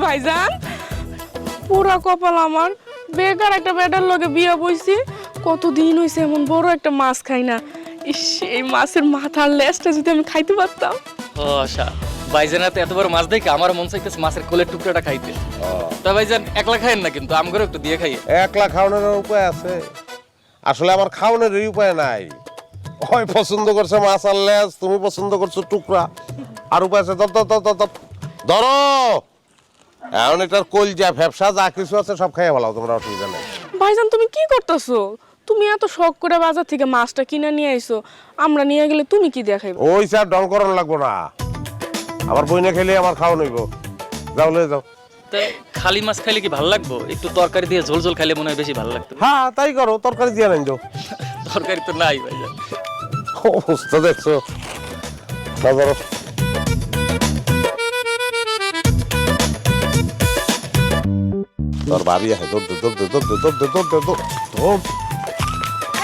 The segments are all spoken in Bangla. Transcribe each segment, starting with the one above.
ভাইজান পুরা কপাল আমার বেকার একটা বেটার লগে বিয়া বইছি কতদিন হইছে এমন বড় একটা মাছ খাই না ইস এই মাছের মাথার লেজটা যদি আমি খাইতে পারতাম ও আশা ভাইজান এত বড় মাছ দেখে আমার মন চাইতেছে মাছের কোলের টুকরাটা খাইতে তা ভাইজান একলা খাইেন না কিন্তু আমগরে একটু দিয়ে খাইয়ে একলা খাওয়ানোর উপায় আছে আসলে আমার খাওয়ানোর উপায় নাই ওই পছন্দ করছে মাছ আর লেজ তুমি পছন্দ করছো টুকরা আর উপায় আছে ধরো এখন এটার কলজা ফ্যাপসা যা কিছু আছে সব খাইয়ে ভালো তোমরা অসুবিধা নেই ভাইজান তুমি কি করতেছো তুমি এত শখ করে বাজার থেকে মাছটা কিনে নিয়ে আইছো আমরা নিয়ে গেলে তুমি কি দেখাইবে ওই স্যার ডং করন লাগবো না আমার বইনে খেলে আমার খাওয়া নইব যাও লয়ে যাও তাই খালি মাছ খাইলে কি ভালো লাগবো একটু তরকারি দিয়ে ঝোল ঝোল খাইলে মনে হয় বেশি ভালো লাগতো হ্যাঁ তাই করো তরকারি দিয়ে নেন যাও তরকারি তো নাই ভাইজান অবস্থা দেখছো বাজারও তোর ভাবি আছে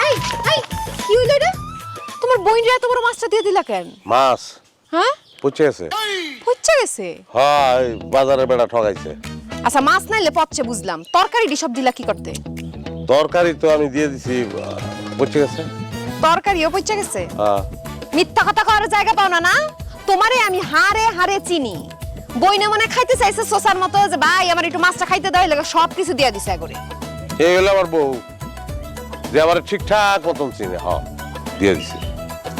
এই এই কি হইলো এটা তোমার বইনরা এত বড় মাছটা দিয়ে দিলা কেন মাছ হ্যাঁ পচে আছে হচ্ছে গেছে হ্যাঁ বাজারে বেড়া ঠকাইছে আচ্ছা মাছ নাইলে পচছে বুঝলাম তরকারি সব দিলা কি করতে তরকারি তো আমি দিয়ে দিছি পচে গেছে তরকারিও পচে গেছে হ্যাঁ মিথ্যা কথা করার জায়গা পাও না না তোমারে আমি হারে হারে চিনি বইনে মনে খাইতে চাইছে সোসার মতো যে ভাই আমার একটু মাছটা খাইতে দাও লাগে সব কিছু দিয়া দিছে করে এই হলো আমার বউ যে আমার ঠিকঠাক মতন চিনে হ্যাঁ দিয়ে দিছি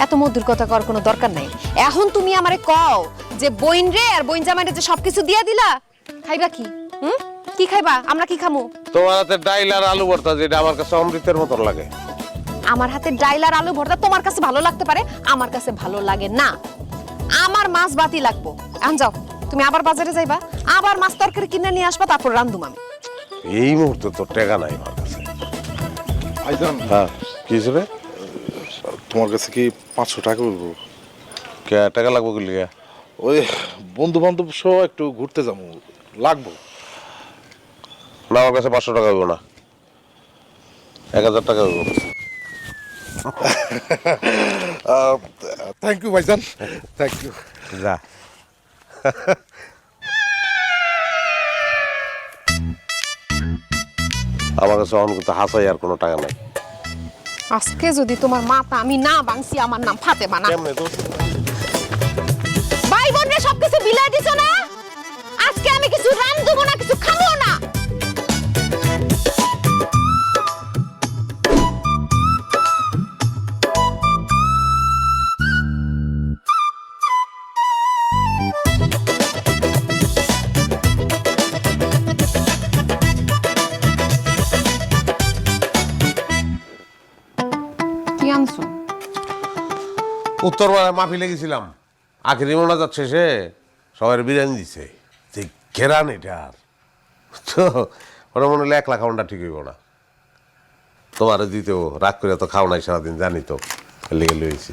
এত মধুর কথা করার কোনো দরকার নাই এখন তুমি আমারে কও যে বইন রে আর বইন জামাইরে যে সবকিছু দিয়া দিলা খাইবা কি কি খাইবা আমরা কি খামু তোমার হাতে ডাইল আর আলু ভর্তা যেটা আমার কাছে অমৃতের মতন লাগে আমার হাতে ডাইল আর আলু ভর্তা তোমার কাছে ভালো লাগতে পারে আমার কাছে ভালো লাগে না আমার মাছ বাতি লাগবো এখন যাও তুমি আবার বাজারে যাইবা আবার মাছ তরকারি কিনে নিয়ে আসবা তারপর রান্ধুম আমি এই মুহূর্তে তো টাকা নাই আমার কাছে আইজান হ্যাঁ কি হিসেবে তোমার কাছে কি 500 টাকা বলবো কে টাকা লাগবে কি লিগা ওই বন্ধু বান্ধব সহ একটু ঘুরতে যাবো লাগবো না আমার কাছে 500 টাকা হইব না 1000 টাকা হইব থ্যাংক ইউ ভাইজান থ্যাংক ইউ যা আমার কাছে অনেক হাসাই আর কোনো টাকা নাই আজকে যদি তোমার মাথা আমি না ভাঙছি আমার নাম ফাতেমা না কেমনে তো ভাই বোন রে সবকিছু বিলাই দিছো না আজকে আমি কিছু রান্ধবো না কিছু খাবো না কি আনছো উত্তর মাহফিলে গেছিলাম আখেরি মোনাজাত শেষে সবাই বিরিয়ানি দিছে যে ঘেরান এটার তো ওরা মনে হলো 1 লাখ খাওয়ানটা ঠিক হইব না তোমার দিতেও রাগ করে তো খাও নাই সারাদিন জানি তো লেগে লইছি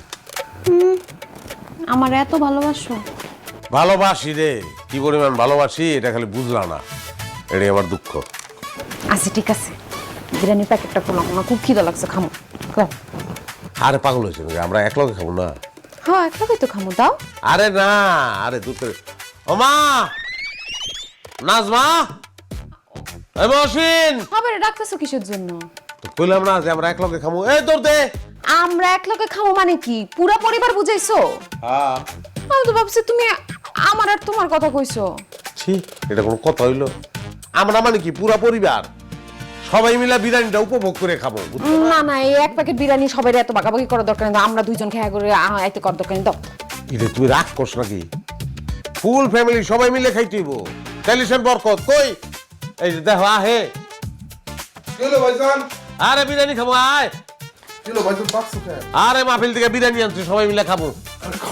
আমার এত ভালোবাসো ভালোবাসি রে কি পরিমাণ ভালোবাসি এটা খালি বুঝলাম না এটাই আমার দুঃখ আচ্ছা ঠিক আছে বিরিয়ানি প্যাকেটটা খোলাম না খুব খিদা লাগছে খামো খাও আরে পাগল হয়েছে নাকি? আমরা এক লগে খাবো না হ্যাঁ একটাই তো খামো দাও আরে না আরে দুধ করে ও মা নাজমা এই মহসিন হবে ডাকতেছো কিসের জন্য তো কইলাম না যে আমরা এক লগে খাবো এই তোর দে আমরা এক লোকে খাবো মানে কি পুরো পরিবার বুঝাইছো হ্যাঁ আমি তো ভাবছি তুমি আমার আর তোমার কথা কইছো ছি এটা কোনো কথা হইলো আমরা মানে কি পুরা পরিবার সবাই মিলে বিরিয়ানিটা উপভোগ করে খাবো বুঝছো? না না এই এক প্যাকেট বিরিয়ানি সবাই এত ভাগাভাগি করার দরকার নেই আমরা দুইজন খেয়া করে আইতে কর দরকার নেই দাও এটা তুই রাগ করছ নাকি ফুল ফ্যামিলি সবাই মিলে খাইতে হইব টেলিশন বরকত কই এই যে দেখো আহে কিলো ভাইজান আরে বিরিয়ানি খাবো আয় কিলো ভাইজান 500 টাকা আরে মাহফিল থেকে বিরিয়ানি আনছি সবাই মিলে খাবো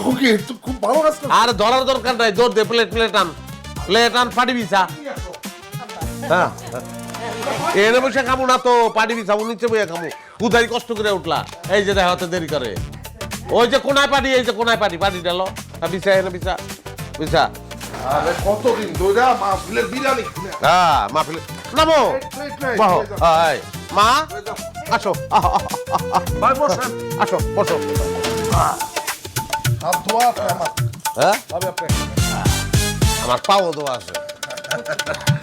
ওকে তো খুব ভালো কাজ করছো আর ধরার দরকার নাই দৌড় দে প্লেট আন পাটি বিছা হ্যাঁ এনে বসে খাবো না তো পাটি বিছাবো নিচে বইয়া খাবো কুদারি কষ্ট করে উঠলা এই যে দেখা দেরি করে ওই যে কোনায় পাটি এই যে কোনায় পাটি ডালো বিছা এনে বিছা বিছা আরে কতদিন ধরে মাহফিলের বিরিয়ানি খুলে হ্যাঁ মাহফিল নামো বাহ হাই মা আসো ভাই বসেন আসো বসো হাত ধোয়া আমার হ্যাঁ ভাবে আপনি আমার পাও দোয়া আছে আসবো